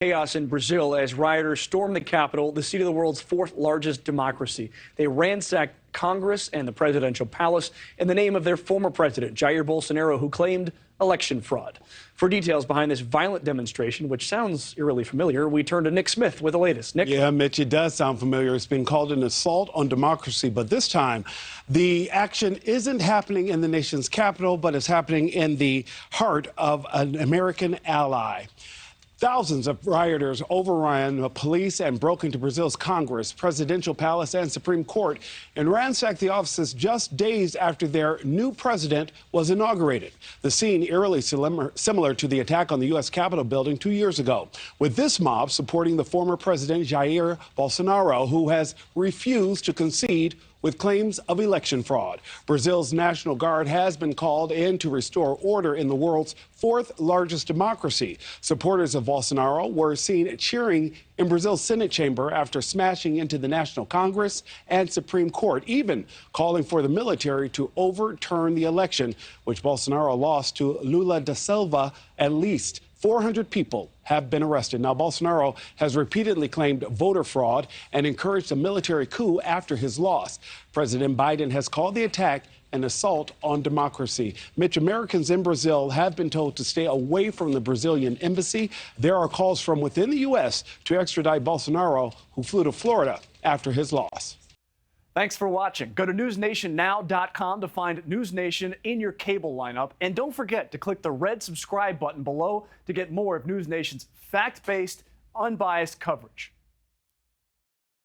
Chaos in Brazil as rioters stormed the capital, the seat of the world's fourth largest democracy. They ransacked Congress and the presidential palace in the name of their former president, Jair Bolsonaro, who claimed election fraud. For details behind this violent demonstration, which sounds eerily familiar, we turn to Nick Smith with the latest. Nick? Yeah, Mitch, it does sound familiar. It's been called an assault on democracy, but this time the action isn't happening in the nation's capital, but it's happening in the heart of an American ally. Thousands of rioters overran the police and broke into Brazil's Congress, presidential palace, and Supreme Court and ransacked the offices just days after their new president was inaugurated. The scene eerily similar to the attack on the U.S. Capitol building 2 years ago, with this mob supporting the former president Jair Bolsonaro, who has refused to concede with claims of election fraud. Brazil's National Guard has been called in to restore order in the world's fourth largest democracy. Supporters of Bolsonaro were seen cheering in Brazil's Senate chamber after smashing into the National Congress and Supreme Court, even calling for the military to overturn the election, which Bolsonaro lost to Lula da Silva. At least 400 people have been arrested. Now, Bolsonaro has repeatedly claimed voter fraud and encouraged a military coup after his loss. President Biden has called the attack an assault on democracy. Mitch, Americans in Brazil have been told to stay away from the Brazilian embassy. There are calls from within the U.S. to extradite Bolsonaro, who flew to Florida after his loss. Thanks for watching. Go to newsnationnow.com to find NewsNation in your cable lineup. And don't forget to click the red subscribe button below to get more of NewsNation's fact-based, unbiased coverage.